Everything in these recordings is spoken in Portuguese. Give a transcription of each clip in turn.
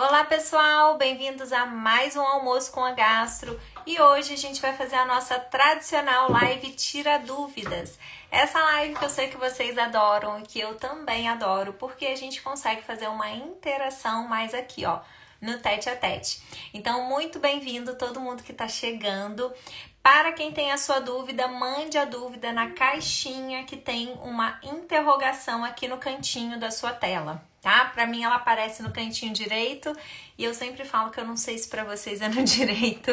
Olá pessoal, bem-vindos a mais um Almoço com a Gastro e hoje a gente vai fazer a nossa tradicional live Tira Dúvidas. Essa live que eu sei que vocês adoram e que eu também adoro, porque a gente consegue fazer uma interação mais aqui, ó, no tete a tete. Então, muito bem-vindo todo mundo que tá chegando. Para quem tem a sua dúvida, mande a dúvida na caixinha que tem uma interrogação aqui no cantinho da sua tela, tá? Para mim ela aparece no cantinho direito e eu sempre falo que eu não sei se para vocês é no direito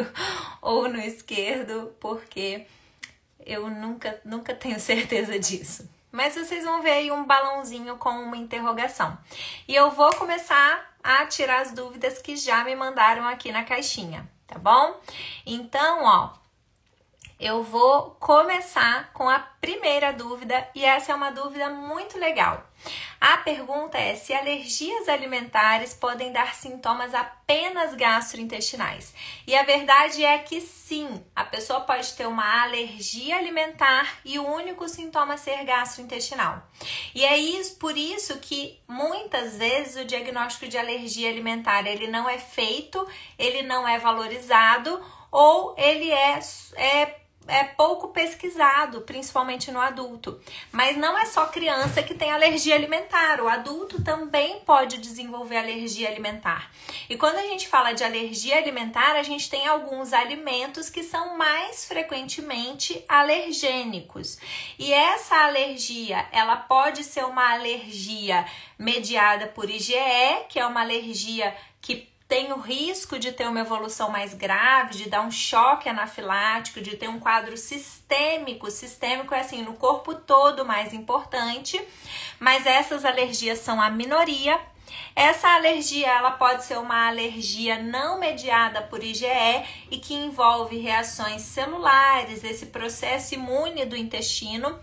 ou no esquerdo, porque eu nunca tenho certeza disso. Mas vocês vão ver aí um balãozinho com uma interrogação. E eu vou começar a tirar as dúvidas que já me mandaram aqui na caixinha, tá bom? Então, ó, eu vou começar com a primeira dúvida e essa é uma dúvida muito legal. A pergunta é se alergias alimentares podem dar sintomas apenas gastrointestinais. E a verdade é que sim, a pessoa pode ter uma alergia alimentar e o único sintoma ser gastrointestinal. E é por isso que muitas vezes o diagnóstico de alergia alimentar ele não é feito, ele não é valorizado ou ele é pouco pesquisado, principalmente no adulto. Mas não é só criança que tem alergia alimentar, o adulto também pode desenvolver alergia alimentar. E quando a gente fala de alergia alimentar, a gente tem alguns alimentos que são mais frequentemente alergênicos. E essa alergia, ela pode ser uma alergia mediada por IgE, que é uma alergia que tem o risco de ter uma evolução mais grave, de dar um choque anafilático, de ter um quadro sistêmico. Sistêmico é assim, no corpo todo mais importante, mas essas alergias são a minoria. Essa alergia, ela pode ser uma alergia não mediada por IgE e que envolve reações celulares, esse processo imune do intestino,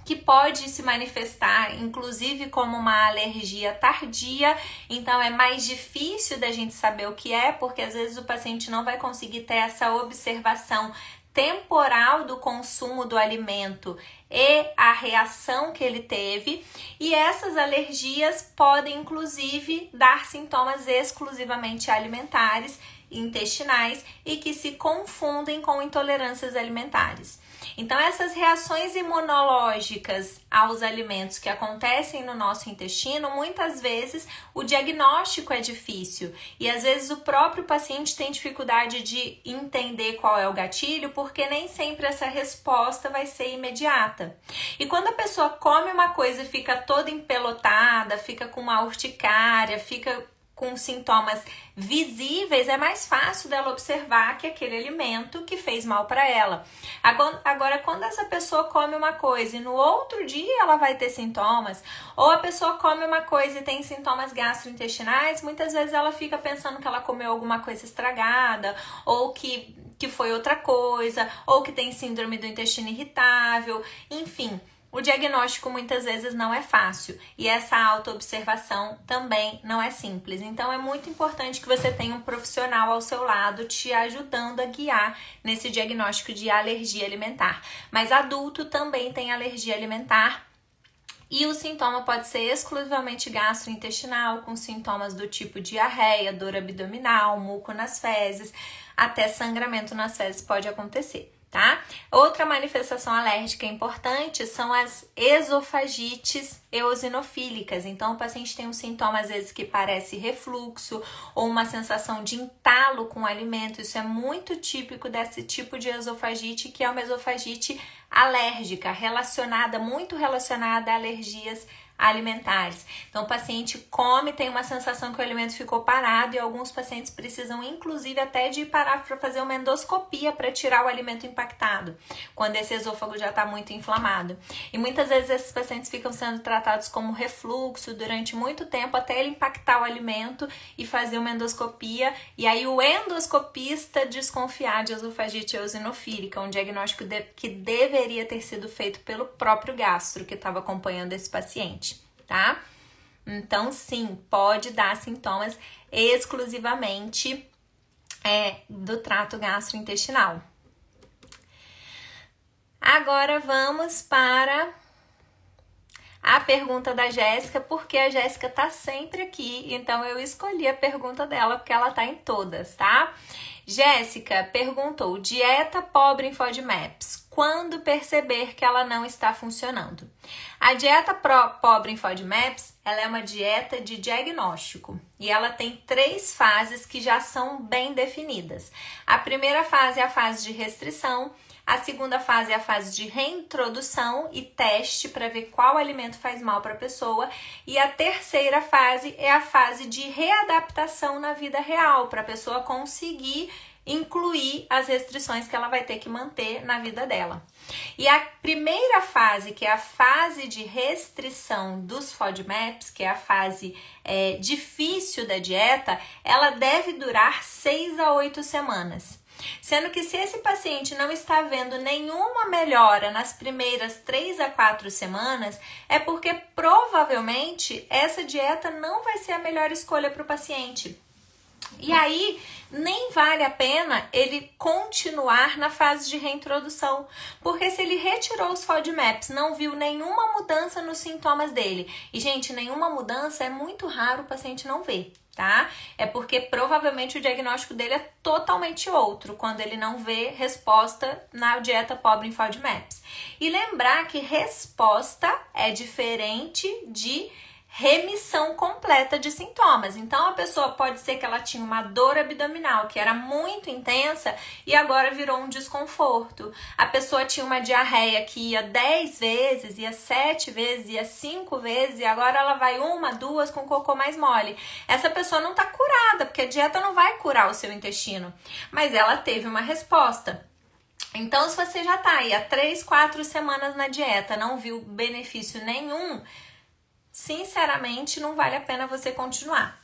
que pode se manifestar, inclusive, como uma alergia tardia. Então, é mais difícil da gente saber o que é, porque às vezes o paciente não vai conseguir ter essa observação temporal do consumo do alimento e a reação que ele teve. E essas alergias podem, inclusive, dar sintomas exclusivamente alimentares, intestinais e que se confundem com intolerâncias alimentares. Então, essas reações imunológicas aos alimentos que acontecem no nosso intestino, muitas vezes o diagnóstico é difícil e às vezes o próprio paciente tem dificuldade de entender qual é o gatilho, porque nem sempre essa resposta vai ser imediata. E quando a pessoa come uma coisa e fica toda empelotada, fica com uma urticária, fica com sintomas visíveis, é mais fácil dela observar que aquele alimento que fez mal para ela. Agora, quando essa pessoa come uma coisa e no outro dia ela vai ter sintomas, ou a pessoa come uma coisa e tem sintomas gastrointestinais, muitas vezes ela fica pensando que ela comeu alguma coisa estragada, ou que foi outra coisa, ou que tem síndrome do intestino irritável, enfim. O diagnóstico muitas vezes não é fácil e essa autoobservação também não é simples. Então é muito importante que você tenha um profissional ao seu lado te ajudando a guiar nesse diagnóstico de alergia alimentar. Mas adulto também tem alergia alimentar e o sintoma pode ser exclusivamente gastrointestinal, com sintomas do tipo diarreia, dor abdominal, muco nas fezes, até sangramento nas fezes pode acontecer. Tá? Outra manifestação alérgica importante são as esofagites eosinofílicas. Então, o paciente tem um sintoma, às vezes, que parece refluxo ou uma sensação de entalo com o alimento. Isso é muito típico desse tipo de esofagite, que é uma esofagite alérgica, muito relacionada a alergias alimentares. Então, o paciente come, tem uma sensação que o alimento ficou parado e alguns pacientes precisam, inclusive, até de parar para fazer uma endoscopia para tirar o alimento impactado, quando esse esôfago já está muito inflamado. E muitas vezes esses pacientes ficam sendo tratados como refluxo durante muito tempo até ele impactar o alimento e fazer uma endoscopia. E aí o endoscopista desconfiar de esofagite eosinofílica, um diagnóstico que deveria ter sido feito pelo próprio gastro que estava acompanhando esse paciente. Tá? Então, sim, pode dar sintomas exclusivamente do trato gastrointestinal. Agora vamos para a pergunta da Jéssica, porque a Jéssica tá sempre aqui, então eu escolhi a pergunta dela, porque ela tá em todas, tá? Jéssica perguntou, dieta pobre em FODMAPs, quando perceber que ela não está funcionando? A dieta pobre em FODMAPs, ela é uma dieta de diagnóstico e ela tem 3 fases que já são bem definidas. A primeira fase é a fase de restrição, a segunda fase é a fase de reintrodução e teste para ver qual alimento faz mal para a pessoa. E a terceira fase é a fase de readaptação na vida real, para a pessoa conseguir incluir as restrições que ela vai ter que manter na vida dela. E a primeira fase, que é a fase de restrição dos FODMAPs, que é a fase difícil da dieta, ela deve durar 6 a 8 semanas. Sendo que se esse paciente não está vendo nenhuma melhora nas primeiras 3 a 4 semanas, é porque provavelmente essa dieta não vai ser a melhor escolha para o paciente. E aí, nem vale a pena ele continuar na fase de reintrodução, porque se ele retirou os FODMAPs, não viu nenhuma mudança nos sintomas dele, e gente, nenhuma mudança é muito raro o paciente não ver, tá? É porque provavelmente o diagnóstico dele é totalmente outro, quando ele não vê resposta na dieta pobre em FODMAPs. E lembrar que resposta é diferente de remissão completa de sintomas. Então, a pessoa pode ser que ela tinha uma dor abdominal que era muito intensa e agora virou um desconforto. A pessoa tinha uma diarreia que ia 10 vezes, ia 7 vezes, ia 5 vezes e agora ela vai 1, 2 com cocô mais mole. Essa pessoa não tá curada, porque a dieta não vai curar o seu intestino, mas ela teve uma resposta. Então, se você já tá aí há 3, 4 semanas na dieta, não viu benefício nenhum, sinceramente, não vale a pena você continuar.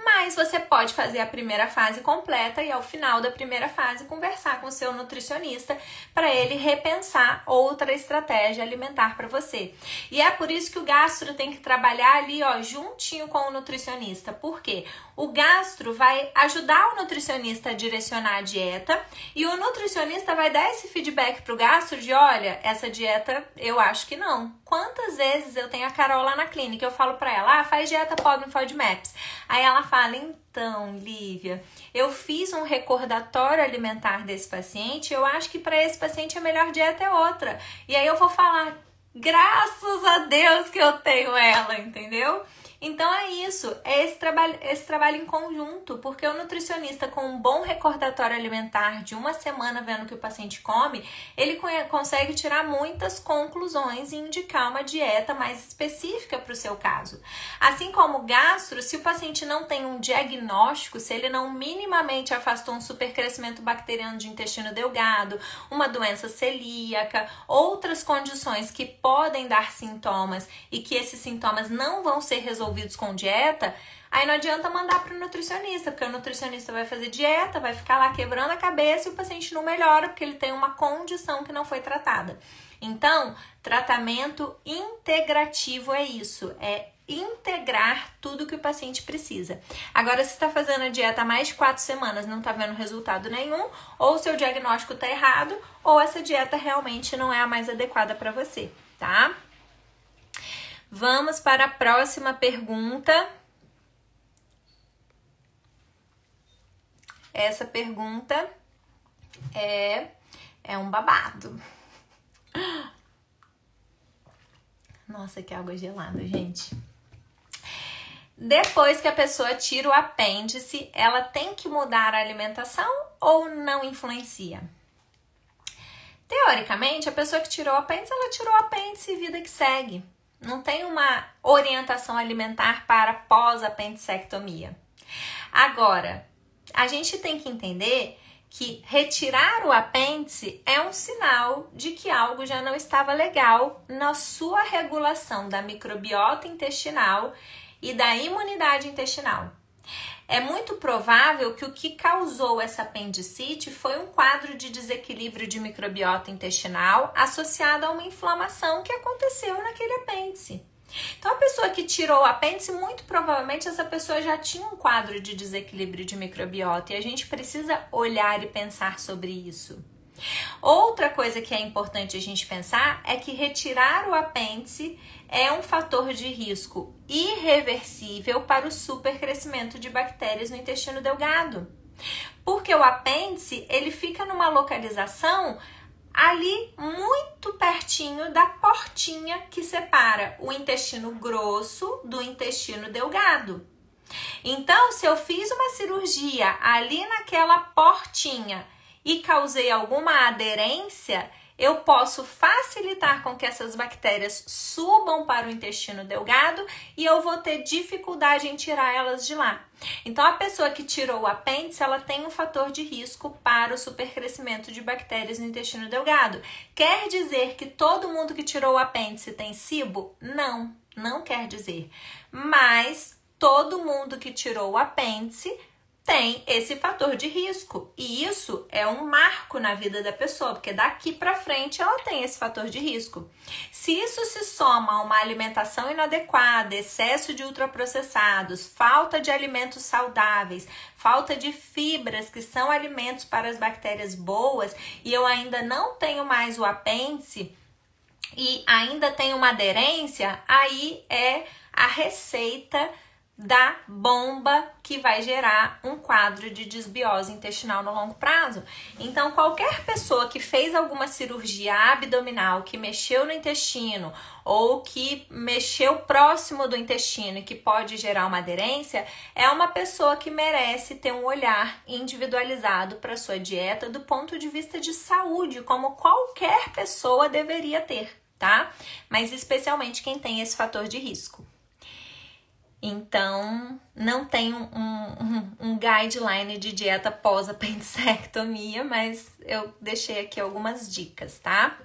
Mas você pode fazer a primeira fase completa e ao final da primeira fase conversar com o seu nutricionista para ele repensar outra estratégia alimentar para você. E é por isso que o gastro tem que trabalhar ali, ó, juntinho com o nutricionista. Por quê? O gastro vai ajudar o nutricionista a direcionar a dieta e o nutricionista vai dar esse feedback pro gastro de, olha, essa dieta eu acho que não. Quantas vezes eu tenho a Carol lá na clínica, eu falo pra ela, faz dieta pobre em FODMAPs. Aí ela fala, então, Lívia, eu fiz um recordatório alimentar desse paciente, eu acho que para esse paciente a melhor dieta é outra. E aí eu vou falar, graças a Deus que eu tenho ela, entendeu? Então é isso, é esse trabalho em conjunto, porque o nutricionista com um bom recordatório alimentar de uma semana vendo o que o paciente come, ele consegue tirar muitas conclusões e indicar uma dieta mais específica para o seu caso. Assim como o gastro, se o paciente não tem um diagnóstico, se ele não minimamente afastou um supercrescimento bacteriano de intestino delgado, uma doença celíaca, outras condições que podem dar sintomas e que esses sintomas não vão ser resolvidos com dieta, aí não adianta mandar para o nutricionista, porque o nutricionista vai fazer dieta, vai ficar lá quebrando a cabeça e o paciente não melhora porque ele tem uma condição que não foi tratada. Então, tratamento integrativo é isso, é integrar tudo que o paciente precisa. Agora, se está fazendo a dieta há mais de 4 semanas, não está vendo resultado nenhum, ou o seu diagnóstico está errado, ou essa dieta realmente não é a mais adequada para você, tá? Vamos para a próxima pergunta. Essa pergunta é um babado. Nossa, que água gelada, gente. Depois que a pessoa tira o apêndice, ela tem que mudar a alimentação ou não influencia? Teoricamente, a pessoa que tirou o apêndice, ela tirou o apêndice e vida que segue. Não tem uma orientação alimentar para pós-apendicectomia. Agora, a gente tem que entender que retirar o apêndice é um sinal de que algo já não estava legal na sua regulação da microbiota intestinal e da imunidade intestinal. É muito provável que o que causou essa apendicite foi um quadro de desequilíbrio de microbiota intestinal associado a uma inflamação que aconteceu naquele apêndice. Então, a pessoa que tirou o apêndice, muito provavelmente essa pessoa já tinha um quadro de desequilíbrio de microbiota e a gente precisa olhar e pensar sobre isso. Outra coisa que é importante a gente pensar é que retirar o apêndice é um fator de risco irreversível para o supercrescimento de bactérias no intestino delgado. Porque o apêndice, ele fica numa localização ali muito pertinho da portinha que separa o intestino grosso do intestino delgado. Então, se eu fiz uma cirurgia ali naquela portinha e causei alguma aderência, eu posso facilitar com que essas bactérias subam para o intestino delgado e eu vou ter dificuldade em tirar elas de lá. Então, a pessoa que tirou o apêndice, ela tem um fator de risco para o supercrescimento de bactérias no intestino delgado. Quer dizer que todo mundo que tirou o apêndice tem SIBO? Não, não quer dizer. Mas todo mundo que tirou o apêndice tem esse fator de risco. E isso é um marco na vida da pessoa, porque daqui para frente ela tem esse fator de risco. Se isso se soma a uma alimentação inadequada, excesso de ultraprocessados, falta de alimentos saudáveis, falta de fibras, que são alimentos para as bactérias boas, e eu ainda não tenho mais o apêndice e ainda tenho uma aderência, aí é a receita da bomba que vai gerar um quadro de desbiose intestinal no longo prazo. Então, qualquer pessoa que fez alguma cirurgia abdominal, que mexeu no intestino ou que mexeu próximo do intestino e que pode gerar uma aderência, é uma pessoa que merece ter um olhar individualizado para sua dieta do ponto de vista de saúde, como qualquer pessoa deveria ter, tá? Mas especialmente quem tem esse fator de risco. Então, não tem um guideline de dieta pós-apendicectomia, mas eu deixei aqui algumas dicas, tá?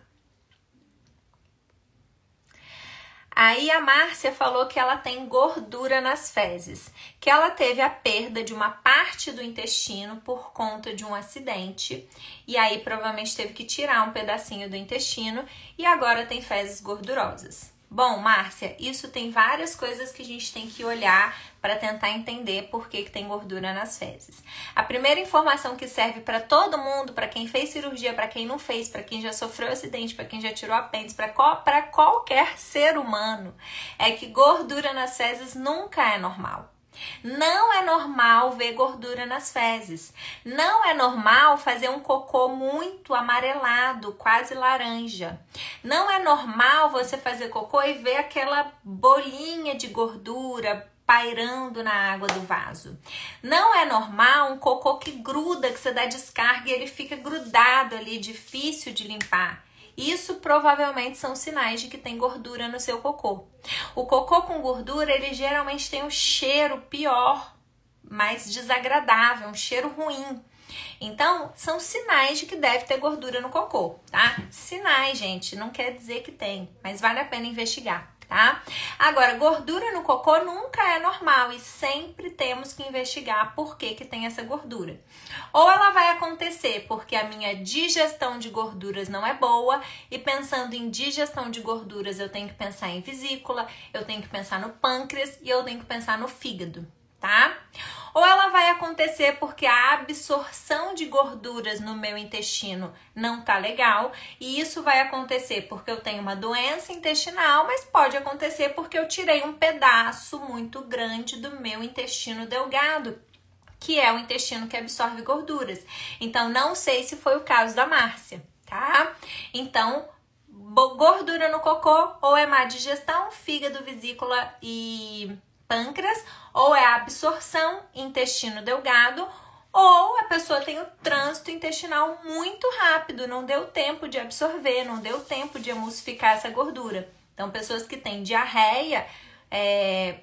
Aí a Márcia falou que ela tem gordura nas fezes, que ela teve a perda de uma parte do intestino por conta de um acidente, e aí provavelmente teve que tirar um pedacinho do intestino e agora tem fezes gordurosas. Bom, Márcia, isso tem várias coisas que a gente tem que olhar para tentar entender por que tem gordura nas fezes. A primeira informação que serve para todo mundo, para quem fez cirurgia, para quem não fez, para quem já sofreu acidente, para quem já tirou apêndice, para qualquer ser humano, é que gordura nas fezes nunca é normal. Não é normal ver gordura nas fezes. Não é normal fazer um cocô muito amarelado, quase laranja. Não é normal você fazer cocô e ver aquela bolinha de gordura pairando na água do vaso. Não é normal um cocô que gruda, que você dá descarga e ele fica grudado ali, difícil de limpar. Isso provavelmente são sinais de que tem gordura no seu cocô. O cocô com gordura, ele geralmente tem um cheiro pior, mais desagradável, um cheiro ruim. Então, são sinais de que deve ter gordura no cocô, tá? Sinais, gente, não quer dizer que tem, mas vale a pena investigar, tá? Agora, gordura no cocô nunca é normal e sempre temos que investigar por que tem essa gordura. Ou ela vai acontecer porque a minha digestão de gorduras não é boa, e pensando em digestão de gorduras eu tenho que pensar em vesícula, eu tenho que pensar no pâncreas e eu tenho que pensar no fígado, tá? Ou ela vai acontecer porque a absorção de gorduras no meu intestino não tá legal, e isso vai acontecer porque eu tenho uma doença intestinal, mas pode acontecer porque eu tirei um pedaço muito grande do meu intestino delgado, que é o intestino que absorve gorduras. Então, não sei se foi o caso da Márcia, tá? Então, gordura no cocô ou é má digestão, fígado, vesícula e pâncreas, ou é a absorção, intestino delgado, ou a pessoa tem o trânsito intestinal muito rápido, não deu tempo de absorver, não deu tempo de emulsificar essa gordura. Então, pessoas que têm diarreia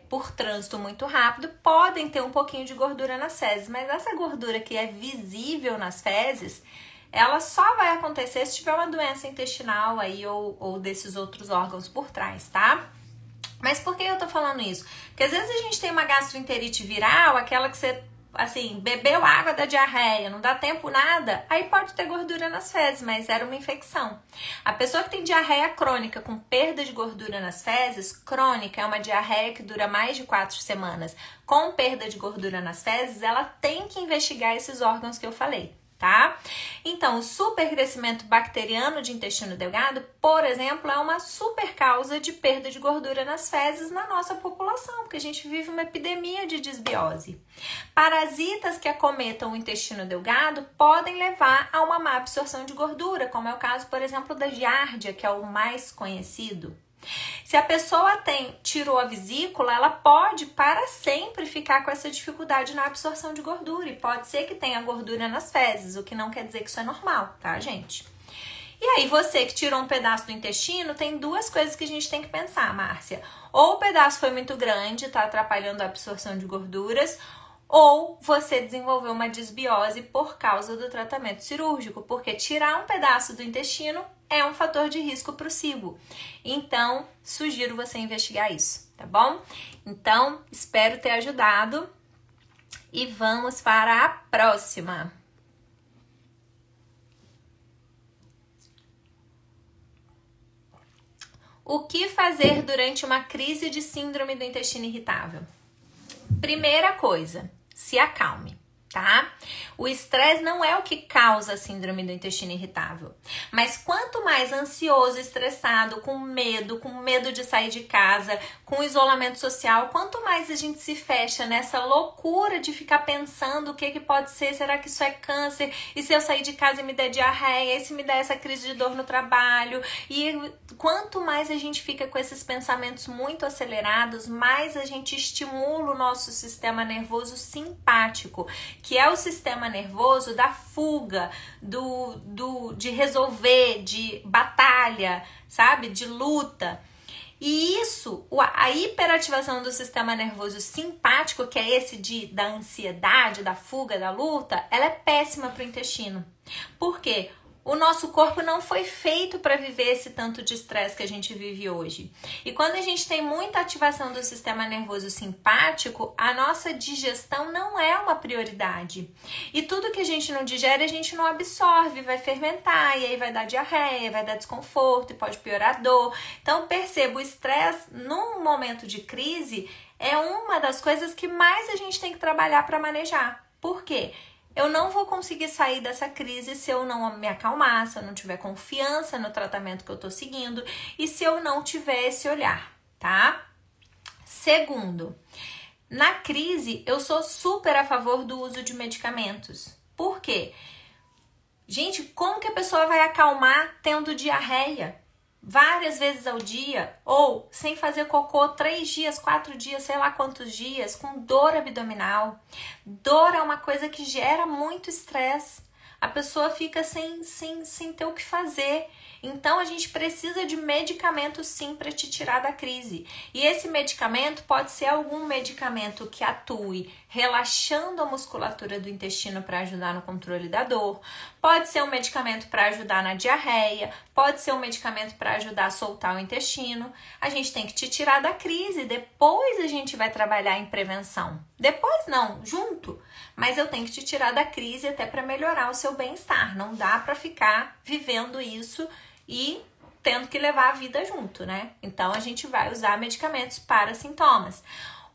por trânsito muito rápido podem ter um pouquinho de gordura nas fezes, mas essa gordura que é visível nas fezes, ela só vai acontecer se tiver uma doença intestinal aí ou desses outros órgãos por trás, tá? Mas por que eu tô falando isso? Porque às vezes a gente tem uma gastroenterite viral, aquela que você, assim, bebeu água da diarreia, não dá tempo nada, aí pode ter gordura nas fezes, mas era uma infecção. A pessoa que tem diarreia crônica com perda de gordura nas fezes, crônica é uma diarreia que dura mais de 4 semanas, com perda de gordura nas fezes, ela tem que investigar esses órgãos que eu falei, tá? Então, o supercrescimento bacteriano de intestino delgado, por exemplo, é uma super causa de perda de gordura nas fezes na nossa população, porque a gente vive uma epidemia de disbiose. Parasitas que acometam o intestino delgado podem levar a uma má absorção de gordura, como é o caso, por exemplo, da giardia, que é o mais conhecido. Se a pessoa tirou a vesícula, ela pode para sempre ficar com essa dificuldade na absorção de gordura. E pode ser que tenha gordura nas fezes, o que não quer dizer que isso é normal, tá, gente? E aí, você que tirou um pedaço do intestino, tem duas coisas que a gente tem que pensar, Márcia. Ou o pedaço foi muito grande, tá atrapalhando a absorção de gorduras, ou você desenvolveu uma disbiose por causa do tratamento cirúrgico, porque tirar um pedaço do intestino é um fator de risco para o SIBO. Então, sugiro você investigar isso, tá bom? Então, espero ter ajudado e vamos para a próxima. O que fazer durante uma crise de síndrome do intestino irritável? Primeira coisa, se acalme, tá? O estresse não é o que causa a síndrome do intestino irritável. Mas quanto mais ansioso, estressado, com medo de sair de casa, com isolamento social, quanto mais a gente se fecha nessa loucura de ficar pensando o que pode ser, será que isso é câncer? E se eu sair de casa e me der diarreia? E se me der essa crise de dor no trabalho? E quanto mais a gente fica com esses pensamentos muito acelerados, mais a gente estimula o nosso sistema nervoso simpático, que é o sistema nervoso da fuga, de resolver, de batalha, sabe? De luta. E isso, a hiperativação do sistema nervoso simpático, que é esse da ansiedade, da fuga, da luta, ela é péssima para o intestino. Por quê? O nosso corpo não foi feito para viver esse tanto de estresse que a gente vive hoje. E quando a gente tem muita ativação do sistema nervoso simpático, a nossa digestão não é uma prioridade. E tudo que a gente não digere, a gente não absorve, vai fermentar, e aí vai dar diarreia, vai dar desconforto, e pode piorar a dor. Então, perceba, o estresse num momento de crise é uma das coisas que mais a gente tem que trabalhar para manejar. Por quê? Eu não vou conseguir sair dessa crise se eu não me acalmar, se eu não tiver confiança no tratamento que eu tô seguindo e se eu não tiver esse olhar, tá? Segundo, na crise eu sou super a favor do uso de medicamentos. Por quê? Gente, como que a pessoa vai acalmar tendo diarreia várias vezes ao dia ou sem fazer cocô 3 dias, 4 dias, sei lá quantos dias, com dor abdominal? Dor é uma coisa que gera muito estresse. A pessoa fica sem ter o que fazer. Então, a gente precisa de medicamento sim para te tirar da crise. E esse medicamento pode ser algum medicamento que atue relaxando a musculatura do intestino para ajudar no controle da dor. Pode ser um medicamento para ajudar na diarreia. Pode ser um medicamento para ajudar a soltar o intestino. A gente tem que te tirar da crise. Depois a gente vai trabalhar em prevenção. Depois não, junto. Mas eu tenho que te tirar da crise até para melhorar o seu bem-estar. Não dá para ficar vivendo isso e tendo que levar a vida junto, né? Então, a gente vai usar medicamentos para sintomas.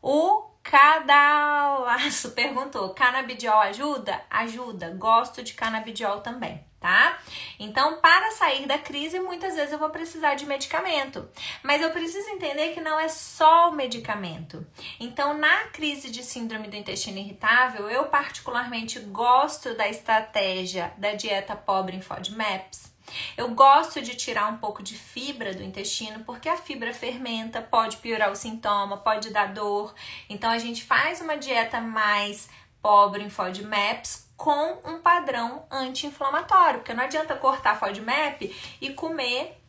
O Cadalaço perguntou, canabidiol ajuda? Ajuda, gosto de canabidiol também, tá? Então, para sair da crise, muitas vezes eu vou precisar de medicamento. Mas eu preciso entender que não é só o medicamento. Então, na crise de síndrome do intestino irritável, eu particularmente gosto da estratégia da dieta pobre em FODMAPs. Eu gosto de tirar um pouco de fibra do intestino, porque a fibra fermenta, pode piorar o sintoma, pode dar dor. Então, a gente faz uma dieta mais pobre em FODMAPs com um padrão anti-inflamatório, porque não adianta cortar FODMAP e comer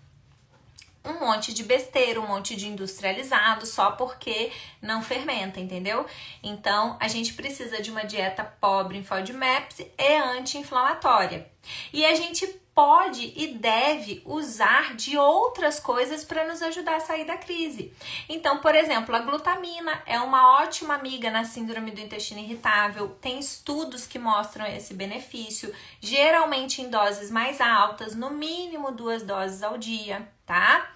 um monte de besteira, um monte de industrializado só porque não fermenta, entendeu? Então, a gente precisa de uma dieta pobre em FODMAPs e anti-inflamatória. E a gente pode e deve usar de outras coisas para nos ajudar a sair da crise. Então, por exemplo, a glutamina é uma ótima amiga na síndrome do intestino irritável. Tem estudos que mostram esse benefício, geralmente em doses mais altas, no mínimo 2 doses ao dia, tá? tá?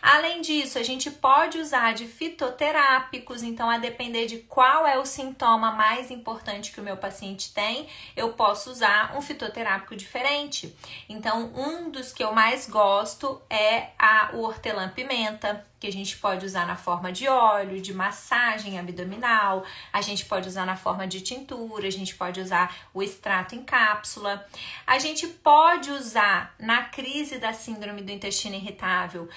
Além disso, a gente pode usar de fitoterápicos, então a depender de qual é o sintoma mais importante que o meu paciente tem, eu posso usar um fitoterápico diferente. Então, um dos que eu mais gosto é o hortelã-pimenta, que a gente pode usar na forma de óleo, de massagem abdominal, a gente pode usar na forma de tintura, a gente pode usar o extrato em cápsula. A gente pode usar na crise da síndrome do intestino irritável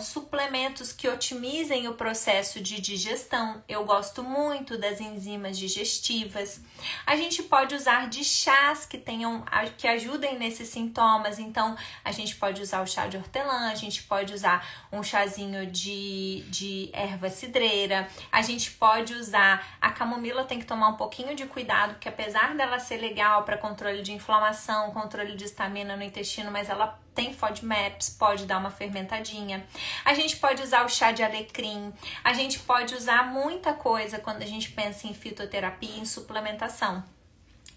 suplementos que otimizem o processo de digestão. Eu gosto muito das enzimas digestivas. A gente pode usar de chás que ajudem nesses sintomas, então a gente pode usar o chá de hortelã, a gente pode usar um chazinho de erva cidreira, a gente pode usar a camomila. Tem que tomar um pouquinho de cuidado, porque apesar dela ser legal para controle de inflamação, controle de estamina no intestino, mas ela tem FODMAPs, pode dar uma fermentadinha. A gente pode usar o chá de alecrim, a gente pode usar muita coisa quando a gente pensa em fitoterapia e em suplementação.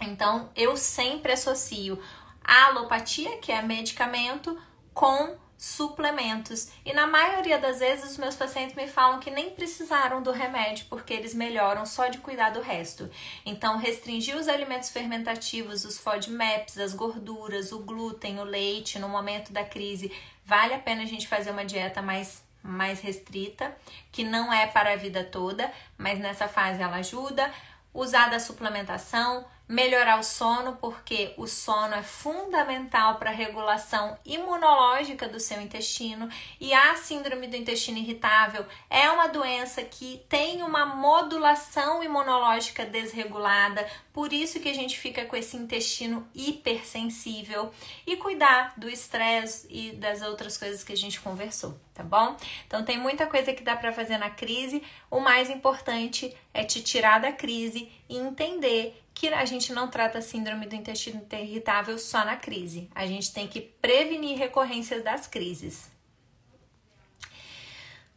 Então, eu sempre associo a alopatia, que é medicamento, com suplementos. E na maioria das vezes os meus pacientes me falam que nem precisaram do remédio, porque eles melhoram só de cuidar do resto. Então, restringir os alimentos fermentativos, os FODMAPs, as gorduras, o glúten, o leite, no momento da crise, vale a pena a gente fazer uma dieta mais restrita, que não é para a vida toda, mas nessa fase ela ajuda. Usar da suplementação, melhorar o sono, porque o sono é fundamental para a regulação imunológica do seu intestino, e a síndrome do intestino irritável é uma doença que tem uma modulação imunológica desregulada, por isso que a gente fica com esse intestino hipersensível, e cuidar do estresse e das outras coisas que a gente conversou, tá bom? Então tem muita coisa que dá para fazer na crise. O mais importante é te tirar da crise e entender que a gente não trata a síndrome do intestino irritável só na crise. A gente tem que prevenir recorrências das crises.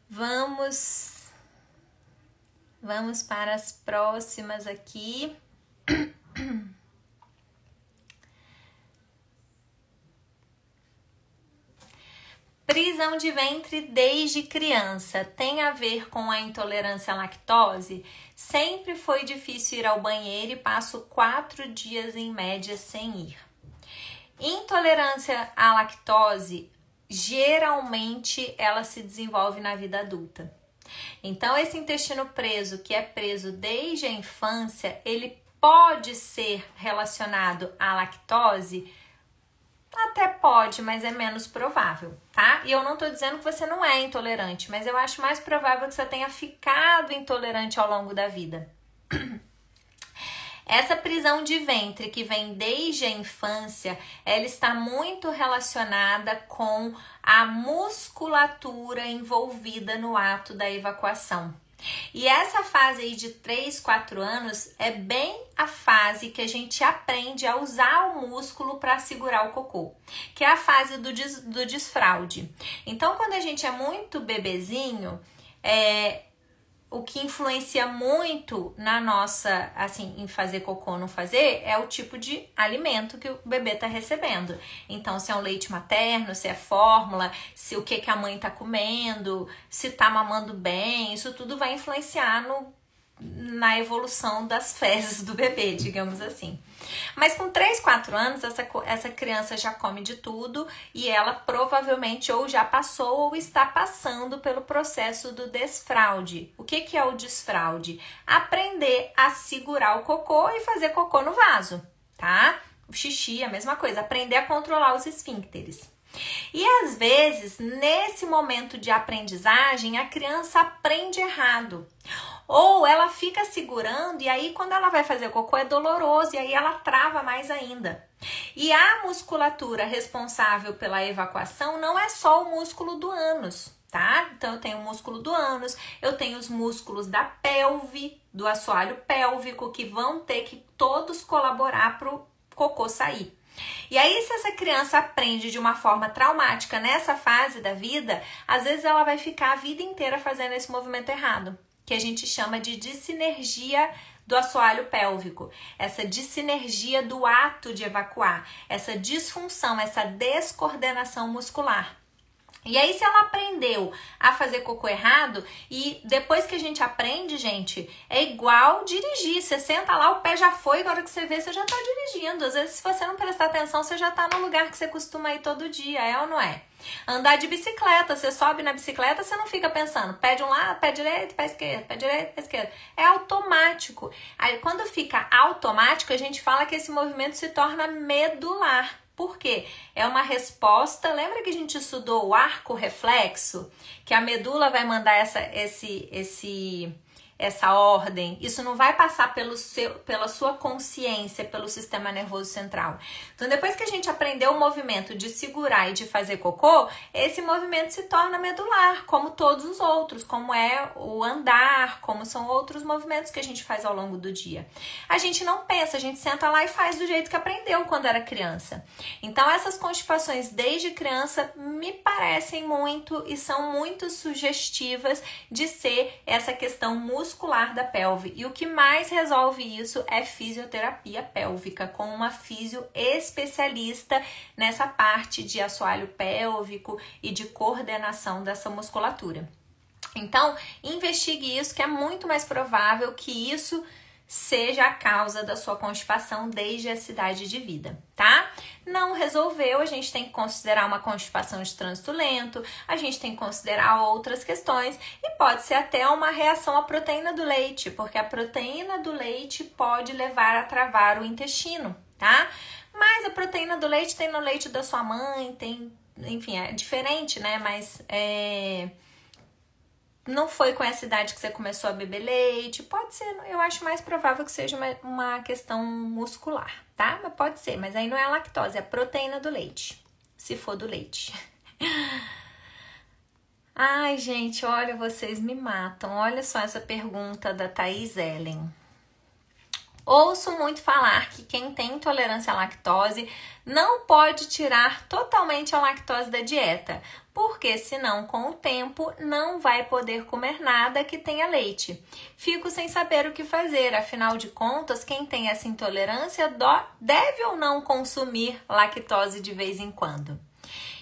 Vamos para as próximas aqui. Prisão de ventre desde criança tem a ver com a intolerância à lactose? Sempre foi difícil ir ao banheiro e passo 4 dias em média sem ir. Intolerância à lactose, geralmente, ela se desenvolve na vida adulta. Então, esse intestino preso, que é preso desde a infância, ele pode ser relacionado à lactose? Até pode, mas é menos provável, tá? E eu não tô dizendo que você não é intolerante, mas eu acho mais provável que você tenha ficado intolerante ao longo da vida. Essa prisão de ventre que vem desde a infância, ela está muito relacionada com a musculatura envolvida no ato da evacuação. E essa fase aí de 3, 4 anos é bem a fase que a gente aprende a usar o músculo para segurar o cocô, que é a fase do desfraude. Então, quando a gente é muito bebezinho, o que influencia muito na nossa, assim, em fazer cocô ou não fazer, é o tipo de alimento que o bebê tá recebendo. Então, se é um leite materno, se é fórmula, se o que a mãe tá comendo, se tá mamando bem, isso tudo vai influenciar na evolução das fezes do bebê, digamos assim. Mas com 3, 4 anos, essa criança já come de tudo e ela provavelmente ou já passou ou está passando pelo processo do desfraude. O que é o desfraude? Aprender a segurar o cocô e fazer cocô no vaso, tá? O xixi, a mesma coisa, aprender a controlar os esfíncteres. E às vezes, nesse momento de aprendizagem, a criança aprende errado. Ou ela fica segurando e aí quando ela vai fazer cocô é doloroso e aí ela trava mais ainda. E a musculatura responsável pela evacuação não é só o músculo do ânus, tá? Então eu tenho o músculo do ânus, eu tenho os músculos da pelve, do assoalho pélvico, que vão ter que todos colaborar para o cocô sair. E aí, se essa criança aprende de uma forma traumática nessa fase da vida, às vezes ela vai ficar a vida inteira fazendo esse movimento errado, que a gente chama de dissinergia do assoalho pélvico, essa dissinergia do ato de evacuar, essa disfunção, essa descoordenação muscular. E aí, se ela aprendeu a fazer cocô errado, e depois que a gente aprende, gente, é igual dirigir. Você senta lá, o pé já foi, na hora que você vê, você já tá dirigindo. Às vezes, se você não prestar atenção, você já tá no lugar que você costuma ir todo dia, é ou não é? Andar de bicicleta, você sobe na bicicleta, você não fica pensando, pé de um lado, pé direito, pé esquerdo, pé direito, pé esquerdo. É automático. Aí, quando fica automático, a gente fala que esse movimento se torna medular. Por quê? É uma resposta, lembra que a gente estudou o arco reflexo? Que a medula vai mandar essa ordem. Isso não vai passar pela sua consciência, pelo sistema nervoso central. Então, depois que a gente aprendeu o movimento de segurar e de fazer cocô, esse movimento se torna medular, como todos os outros, como é o andar, como são outros movimentos que a gente faz ao longo do dia. A gente não pensa, a gente senta lá e faz do jeito que aprendeu quando era criança. Então, essas constipações desde criança me parecem muito e são muito sugestivas de ser essa questão muscular da pelve. E o que mais resolve isso é fisioterapia pélvica, com uma fisio especialista nessa parte de assoalho pélvico e de coordenação dessa musculatura. Então, investigue isso, que é muito mais provável que isso seja a causa da sua constipação desde a idade de vida, tá? Não resolveu, a gente tem que considerar uma constipação de trânsito lento, a gente tem que considerar outras questões e pode ser até uma reação à proteína do leite, porque a proteína do leite pode levar a travar o intestino, tá? Mas a proteína do leite tem no leite da sua mãe, tem, enfim, é diferente, né? Mas não foi com essa idade que você começou a beber leite, pode ser, eu acho mais provável que seja uma questão muscular, tá? Mas pode ser, mas aí não é a lactose, é a proteína do leite, se for do leite. Ai, gente, olha, vocês me matam. Olha só essa pergunta da Thaís Ellen. Ouço muito falar que quem tem intolerância à lactose não pode tirar totalmente a lactose da dieta, porque senão com o tempo não vai poder comer nada que tenha leite. Fico sem saber o que fazer, afinal de contas, quem tem essa intolerância deve ou não consumir lactose de vez em quando?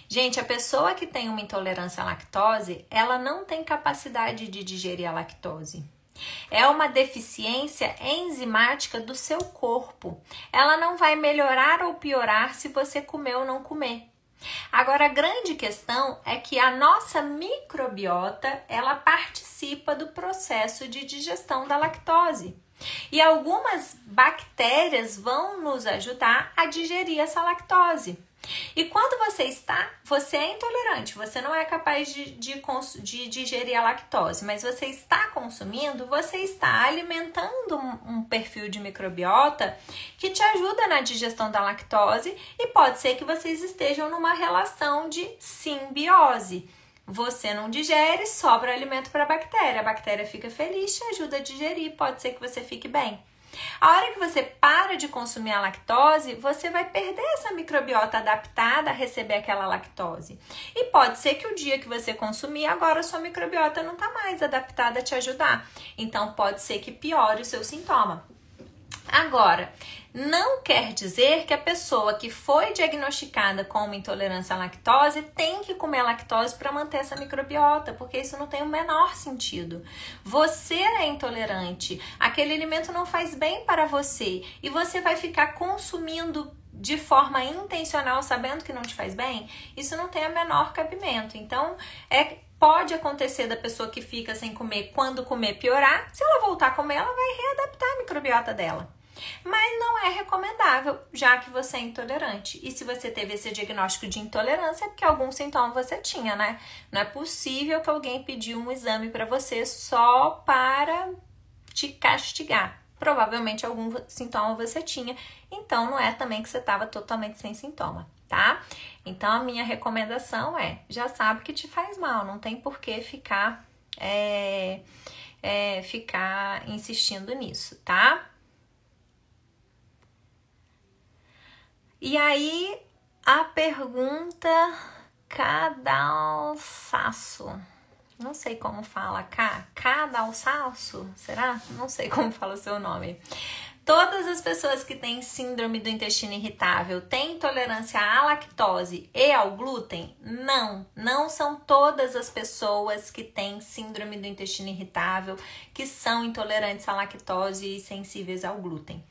Gente, a pessoa que tem uma intolerância à lactose, ela não tem capacidade de digerir a lactose. É uma deficiência enzimática do seu corpo. Ela não vai melhorar ou piorar se você comer ou não comer. Agora, a grande questão é que a nossa microbiota, ela participa do processo de digestão da lactose. E algumas bactérias vão nos ajudar a digerir essa lactose. E quando você é intolerante, você não é capaz de digerir a lactose, mas você está consumindo, você está alimentando um perfil de microbiota que te ajuda na digestão da lactose e pode ser que vocês estejam numa relação de simbiose. Você não digere, sobra alimento para a bactéria fica feliz, te ajuda a digerir, pode ser que você fique bem. A hora que você para de consumir a lactose, você vai perder essa microbiota adaptada a receber aquela lactose. E pode ser que o dia que você consumir, agora a sua microbiota não está mais adaptada a te ajudar. Então, pode ser que piore o seu sintoma. Agora, não quer dizer que a pessoa que foi diagnosticada com uma intolerância à lactose tem que comer lactose para manter essa microbiota, porque isso não tem o menor sentido. Você é intolerante, aquele alimento não faz bem para você e você vai ficar consumindo de forma intencional, sabendo que não te faz bem, isso não tem o menor cabimento. Então, pode acontecer da pessoa que fica sem comer, quando comer piorar, se ela voltar a comer, ela vai readaptar a microbiota dela. Mas não é recomendável, já que você é intolerante. E se você teve esse diagnóstico de intolerância, é porque algum sintoma você tinha, né? Não é possível que alguém pediu um exame para você só para te castigar. Provavelmente algum sintoma você tinha, então não é também que você estava totalmente sem sintoma, tá? Então a minha recomendação já sabe que te faz mal, não tem por que ficar insistindo nisso, tá? E aí, a pergunta cadalsaço. não sei como fala, Cadalsaço, será? Não sei como fala o seu nome. Todas as pessoas que têm síndrome do intestino irritável têm intolerância à lactose e ao glúten? Não são todas as pessoas que têm síndrome do intestino irritável que são intolerantes à lactose e sensíveis ao glúten.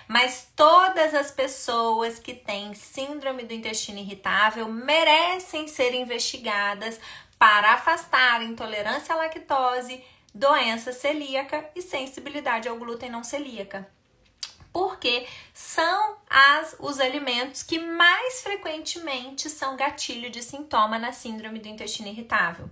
Mas todas as pessoas que têm síndrome do intestino irritável merecem ser investigadas para afastar intolerância à lactose, doença celíaca e sensibilidade ao glúten não celíaca. Porque são os alimentos que mais frequentemente são gatilho de sintoma na síndrome do intestino irritável.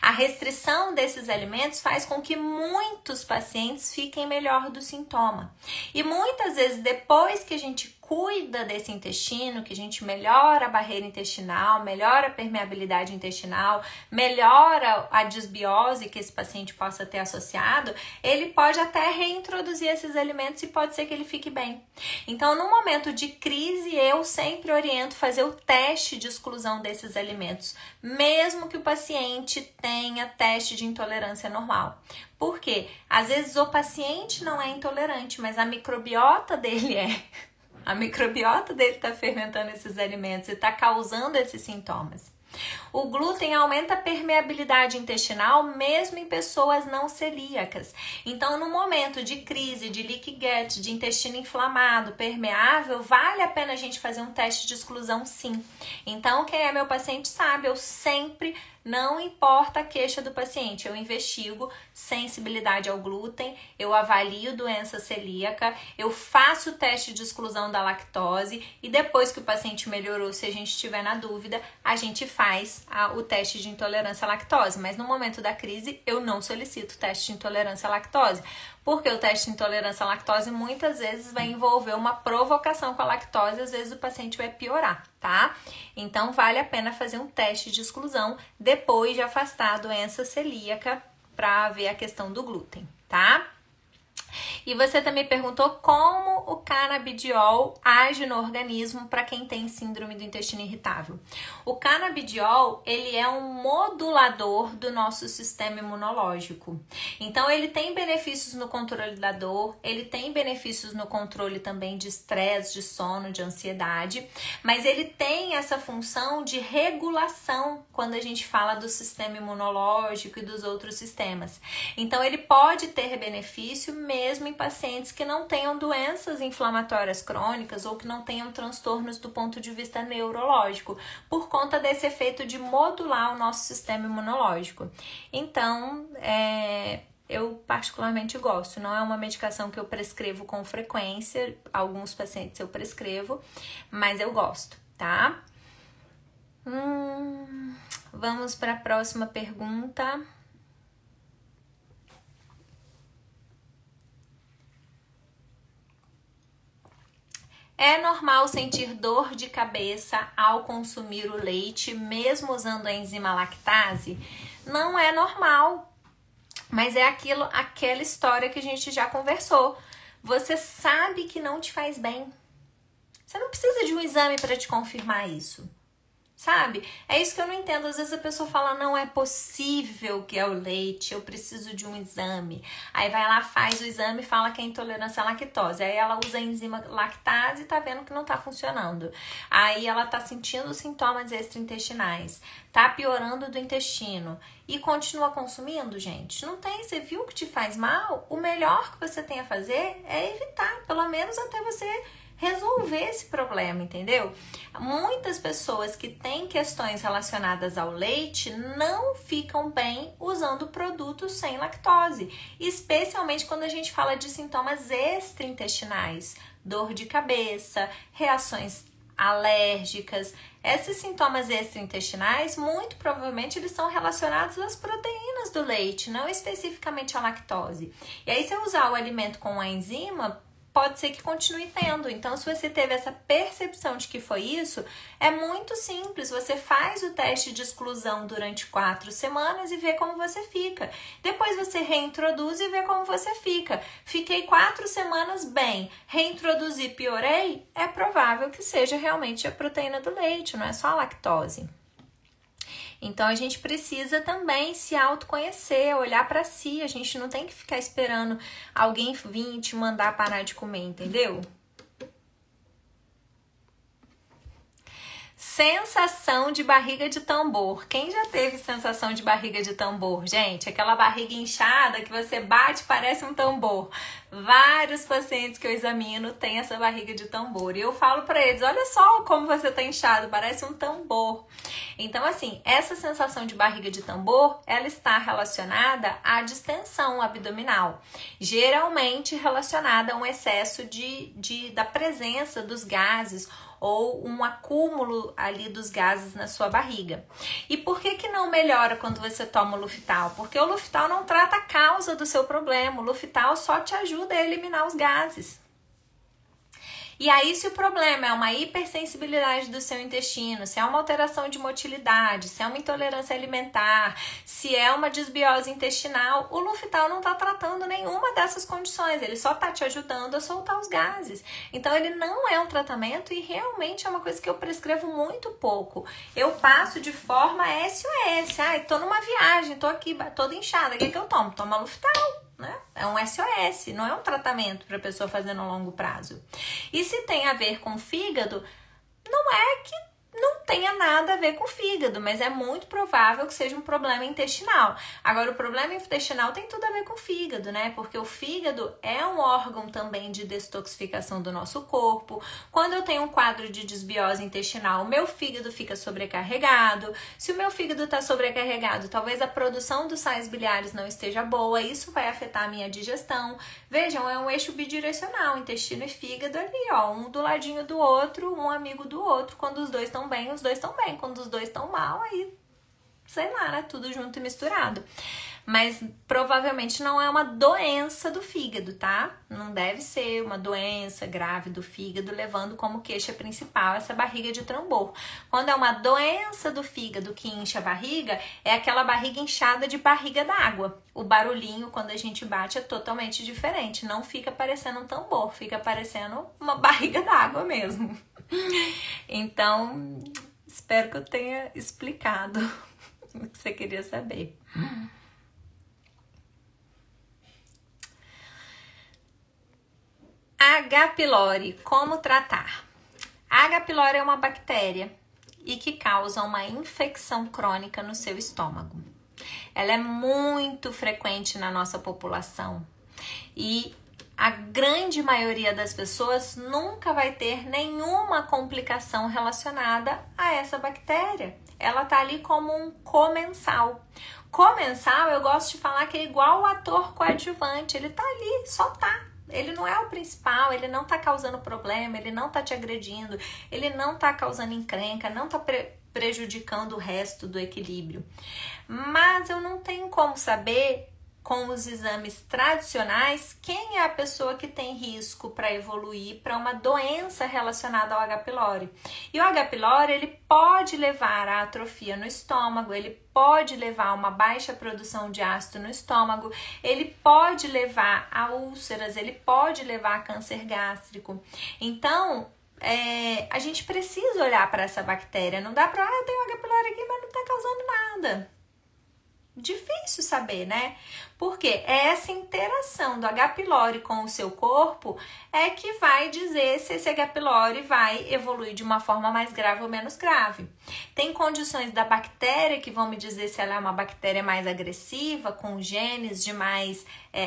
A restrição desses alimentos faz com que muitos pacientes fiquem melhor do sintoma. E muitas vezes, depois que a gente cuida desse intestino, que a gente melhora a barreira intestinal, melhora a permeabilidade intestinal, melhora a desbiose que esse paciente possa ter associado, ele pode até reintroduzir esses alimentos e pode ser que ele fique bem. Então, no momento de crise, eu sempre oriento fazer o teste de exclusão desses alimentos, mesmo que o paciente tenha teste de intolerância normal. Por quê? Às vezes o paciente não é intolerante, mas a microbiota dele é. A microbiota dele está fermentando esses alimentos e está causando esses sintomas. O glúten aumenta a permeabilidade intestinal mesmo em pessoas não celíacas. Então, no momento de crise, de leaky gut, de intestino inflamado, permeável, vale a pena a gente fazer um teste de exclusão, sim. Então, quem é meu paciente sabe, eu sempre, não importa a queixa do paciente, eu investigo sensibilidade ao glúten, eu avalio doença celíaca, eu faço o teste de exclusão da lactose e depois que o paciente melhorou, se a gente estiver na dúvida, a gente faz o teste de intolerância à lactose. Mas no momento da crise, eu não solicito o teste de intolerância à lactose, porque o teste de intolerância à lactose muitas vezes vai envolver uma provocação com a lactose, às vezes o paciente vai piorar, tá? Então, vale a pena fazer um teste de exclusão depois de afastar a doença celíaca para ver a questão do glúten, tá? E você também perguntou como o canabidiol age no organismo para quem tem síndrome do intestino irritável. O canabidiol, ele é um modulador do nosso sistema imunológico. Então, ele tem benefícios no controle da dor, ele tem benefícios no controle também de estresse, de sono, de ansiedade, mas ele tem essa função de regulação quando a gente fala do sistema imunológico e dos outros sistemas. Então, ele pode ter benefício mesmo em pacientes que não tenham doenças inflamatórias crônicas ou que não tenham transtornos do ponto de vista neurológico, por conta desse efeito de modular o nosso sistema imunológico. Então, eu particularmente gosto. Não é uma medicação que eu prescrevo com frequência, alguns pacientes eu prescrevo, mas eu gosto, tá? Vamos para a próxima pergunta. É normal sentir dor de cabeça ao consumir o leite, mesmo usando a enzima lactase? Não é normal, mas é aquela história que a gente já conversou. Você sabe que não te faz bem. Você não precisa de um exame para te confirmar isso. Sabe? É isso que eu não entendo. Às vezes a pessoa fala, não é possível que é o leite, eu preciso de um exame. Aí vai lá, faz o exame e fala que é intolerância à lactose. Aí ela usa a enzima lactase e tá vendo que não tá funcionando. Aí ela tá sentindo sintomas extraintestinais, tá piorando do intestino e continua consumindo, gente. Não tem, você viu que te faz mal? O melhor que você tem a fazer é evitar, pelo menos até você resolver esse problema, entendeu? Muitas pessoas que têm questões relacionadas ao leite não ficam bem usando produtos sem lactose, especialmente quando a gente fala de sintomas extraintestinais, dor de cabeça, reações alérgicas. Esses sintomas extraintestinais, muito provavelmente, eles são relacionados às proteínas do leite, não especificamente à lactose. E aí, se eu usar o alimento com a enzima, pode ser que continue tendo. Então, se você teve essa percepção de que foi isso, é muito simples. Você faz o teste de exclusão durante 4 semanas e vê como você fica. Depois você reintroduz e vê como você fica. Fiquei 4 semanas bem, reintroduzi, piorei, é provável que seja realmente a proteína do leite, não é só a lactose. Então a gente precisa também se autoconhecer, olhar para si. A gente não tem que ficar esperando alguém vir te mandar parar de comer, entendeu? Sensação de barriga de tambor. Quem já teve sensação de barriga de tambor, gente? Aquela barriga inchada que você bate, parece um tambor. Vários pacientes que eu examino têm essa barriga de tambor. E eu falo pra eles, olha só como você tá inchado, parece um tambor. Então, assim, essa sensação de barriga de tambor, ela está relacionada à distensão abdominal. Geralmente relacionada a um excesso da presença dos gases ou um acúmulo ali dos gases na sua barriga. E por que não melhora quando você toma o Luftal? Porque o Luftal não trata a causa do seu problema, o Luftal só te ajuda a eliminar os gases. E aí, se o problema é uma hipersensibilidade do seu intestino, se é uma alteração de motilidade, se é uma intolerância alimentar, se é uma desbiose intestinal, o Luftal não está tratando nenhuma dessas condições, ele só está te ajudando a soltar os gases. Então, ele não é um tratamento e realmente é uma coisa que eu prescrevo muito pouco. Eu passo de forma SOS. Ai, tô numa viagem, tô aqui toda inchada, o que eu tomo? Toma Luftal. Né? É um SOS, não é um tratamento para a pessoa fazer no longo prazo. E se tem a ver com o fígado, não é que não tenha nada a ver com o fígado, mas é muito provável que seja um problema intestinal. Agora, o problema intestinal tem tudo a ver com o fígado, né? Porque o fígado é um órgão também de detoxificação do nosso corpo. Quando eu tenho um quadro de desbiose intestinal, o meu fígado fica sobrecarregado. Se o meu fígado está sobrecarregado, talvez a produção dos sais biliares não esteja boa, isso vai afetar a minha digestão. Vejam, é um eixo bidirecional, intestino e fígado ali, ó, um do ladinho do outro, um amigo do outro. Quando os dois estão bem, os dois estão bem. Quando os dois estão mal, aí, sei lá, né? Tudo junto e misturado. Mas provavelmente não é uma doença do fígado, tá? Não deve ser uma doença grave do fígado, levando como queixa principal essa barriga de tambor. Quando é uma doença do fígado que incha a barriga, é aquela barriga inchada de barriga d'água. O barulhinho, quando a gente bate, é totalmente diferente. Não fica parecendo um tambor, fica parecendo uma barriga d'água mesmo. Então, espero que eu tenha explicado o que você queria saber. H. pylori, como tratar? A H. pylori é uma bactéria e que causa uma infecção crônica no seu estômago. Ela é muito frequente na nossa população e a grande maioria das pessoas nunca vai ter nenhuma complicação relacionada a essa bactéria. Ela tá ali como um comensal. Comensal, eu gosto de falar que é igual o ator coadjuvante. Ele tá ali, só tá. Ele não é o principal, ele não tá causando problema, ele não tá te agredindo, ele não tá causando encrenca, não tá prejudicando o resto do equilíbrio. Mas eu não tenho como saber com os exames tradicionais quem é a pessoa que tem risco para evoluir para uma doença relacionada ao H. pylori. E o H. pylori, ele pode levar a atrofia no estômago, ele pode levar a uma baixa produção de ácido no estômago, ele pode levar a úlceras, ele pode levar a câncer gástrico. Então, a gente precisa olhar para essa bactéria. Não dá para, eu tenho H. pylori aqui, mas não está causando nada. Difícil saber, né? Porque é essa interação do H. pylori com o seu corpo é que vai dizer se esse H. pylori vai evoluir de uma forma mais grave ou menos grave. Tem condições da bactéria que vão me dizer se ela é uma bactéria mais agressiva, com genes de mais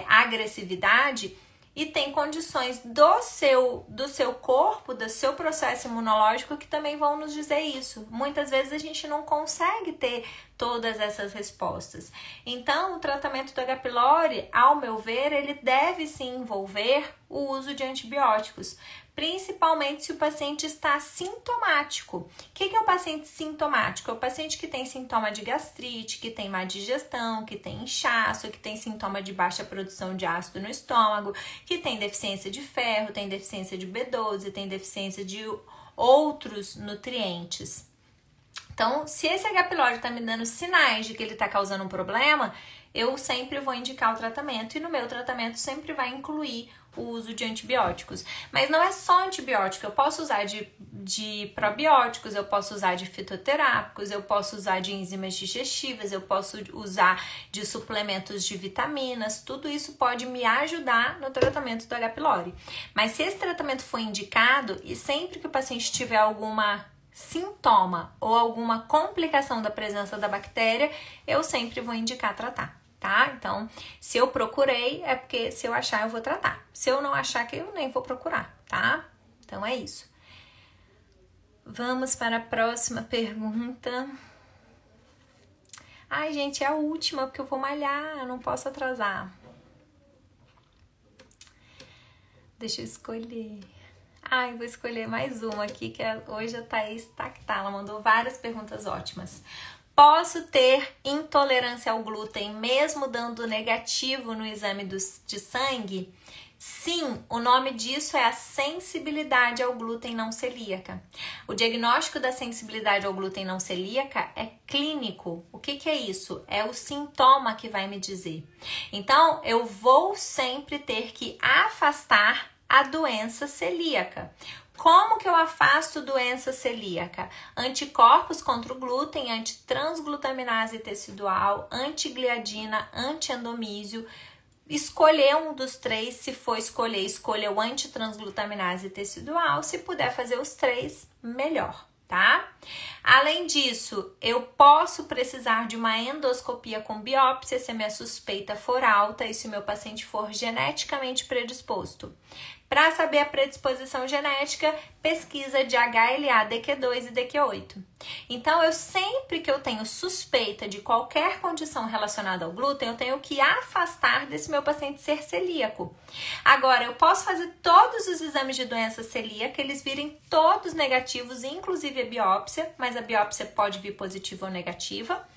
agressividade. E tem condições do seu corpo, do seu processo imunológico que também vão nos dizer isso. Muitas vezes a gente não consegue ter todas essas respostas. Então, o tratamento do H. pylori, ao meu ver, ele deve sim envolver o uso de antibióticos, principalmente se o paciente está sintomático. O que é o paciente sintomático? É o paciente que tem sintoma de gastrite, que tem má digestão, que tem inchaço, que tem sintoma de baixa produção de ácido no estômago, que tem deficiência de ferro, tem deficiência de B12, tem deficiência de outros nutrientes. Então, se esse H. pylori está me dando sinais de que ele está causando um problema, eu sempre vou indicar o tratamento e no meu tratamento sempre vai incluir o uso de antibióticos. Mas não é só antibiótico, eu posso usar de probióticos, eu posso usar de fitoterápicos, eu posso usar de enzimas digestivas, eu posso usar de suplementos de vitaminas, tudo isso pode me ajudar no tratamento do H. pylori. Mas se esse tratamento for indicado e sempre que o paciente tiver alguma sintoma ou alguma complicação da presença da bactéria, eu sempre vou indicar tratar. Tá? Então, se eu procurei, é porque se eu achar, eu vou tratar. Se eu não achar, que eu nem vou procurar, tá? Então, é isso. Vamos para a próxima pergunta. Ai, gente, é a última, porque eu vou malhar, eu não posso atrasar. Deixa eu escolher. Ai, vou escolher mais uma aqui, que hoje a Thaís Tactá, ela mandou várias perguntas ótimas. Posso ter intolerância ao glúten mesmo dando negativo no exame de sangue? Sim, o nome disso é a sensibilidade ao glúten não celíaca. O diagnóstico da sensibilidade ao glúten não celíaca é clínico. O que é isso? É o sintoma que vai me dizer. Então, eu vou sempre ter que afastar a doença celíaca. Como que eu afasto doença celíaca? Anticorpos contra o glúten, antitransglutaminase tecidual, antigliadina, antiendomísio. Escolher um dos três, se for escolher, escolha o antitransglutaminase tecidual. Se puder fazer os três, melhor, tá? Além disso, eu posso precisar de uma endoscopia com biópsia se a minha suspeita for alta e se o meu paciente for geneticamente predisposto. Para saber a predisposição genética, pesquisa de HLA, DQ2 e DQ8. Então, sempre que eu tenho suspeita de qualquer condição relacionada ao glúten, eu tenho que afastar desse meu paciente ser celíaco. Agora, eu posso fazer todos os exames de doença celíaca, eles virem todos negativos, inclusive a biópsia, mas a biópsia pode vir positiva ou negativa.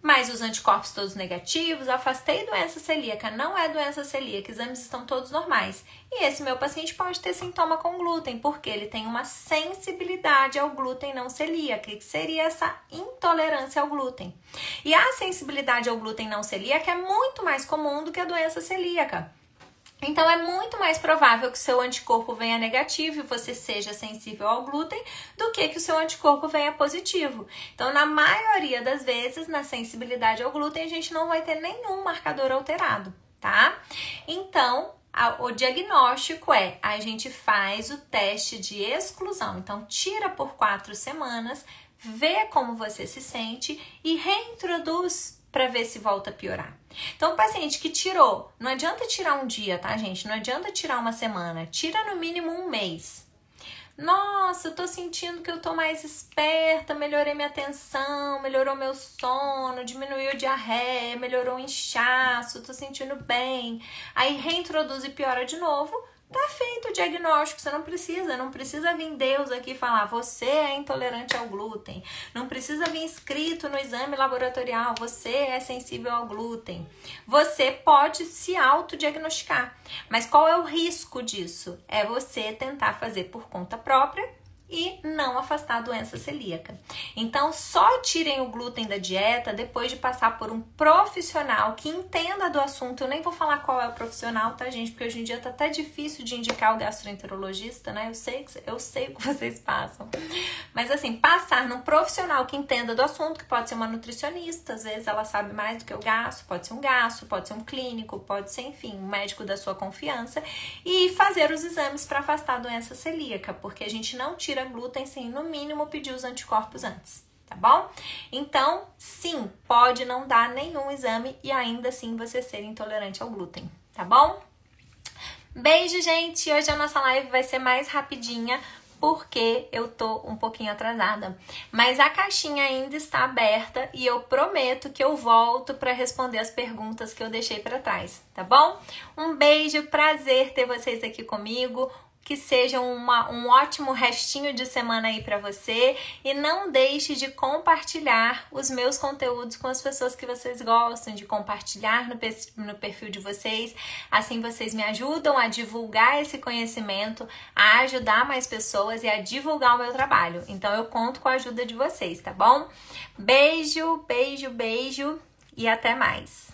Mas os anticorpos todos negativos, afastei doença celíaca, não é doença celíaca, exames estão todos normais. E esse meu paciente pode ter sintoma com glúten, porque ele tem uma sensibilidade ao glúten não celíaca, que seria essa intolerância ao glúten. E a sensibilidade ao glúten não celíaca é muito mais comum do que a doença celíaca. Então, é muito mais provável que o seu anticorpo venha negativo e você seja sensível ao glúten do que o seu anticorpo venha positivo. Então, na maioria das vezes, na sensibilidade ao glúten, a gente não vai ter nenhum marcador alterado, tá? Então, o diagnóstico é, a gente faz o teste de exclusão. Então, tira por 4 semanas, vê como você se sente e reintroduz para ver se volta a piorar. Então, o paciente que tirou, não adianta tirar um dia, tá, gente? Não adianta tirar uma semana, tira no mínimo um mês. Nossa, eu tô sentindo que eu tô mais esperta, melhorei minha atenção, melhorou meu sono, diminuiu a diarreia, melhorou o inchaço, tô sentindo bem. Aí reintroduz e piora de novo. Tá feito o diagnóstico, você não precisa vir Deus aqui falar, você é intolerante ao glúten. Não precisa vir escrito no exame laboratorial, você é sensível ao glúten. Você pode se autodiagnosticar. Mas qual é o risco disso? É você tentar fazer por conta própria e não afastar a doença celíaca. Então, só tirem o glúten da dieta depois de passar por um profissional que entenda do assunto. Eu nem vou falar qual é o profissional, tá, gente? Porque hoje em dia tá até difícil de indicar o gastroenterologista, né? Eu sei o que vocês passam. Mas, assim, passar num profissional que entenda do assunto, que pode ser uma nutricionista, às vezes ela sabe mais do que o gastro, pode ser um clínico, pode ser, enfim, um médico da sua confiança, e fazer os exames para afastar a doença celíaca, porque a gente não tira glúten sem, no mínimo, pedir os anticorpos antes, tá bom? Então, sim, pode não dar nenhum exame e ainda assim você ser intolerante ao glúten, tá bom? Beijo, gente! Hoje a nossa live vai ser mais rapidinha porque eu tô um pouquinho atrasada. Mas a caixinha ainda está aberta e eu prometo que eu volto para responder as perguntas que eu deixei para trás, tá bom? Um beijo, prazer ter vocês aqui comigo. Que seja um ótimo restinho de semana aí pra você. E não deixe de compartilhar os meus conteúdos com as pessoas que vocês gostam, de compartilhar no perfil de vocês. Assim vocês me ajudam a divulgar esse conhecimento, a ajudar mais pessoas e a divulgar o meu trabalho. Então eu conto com a ajuda de vocês, tá bom? Beijo, beijo, beijo e até mais!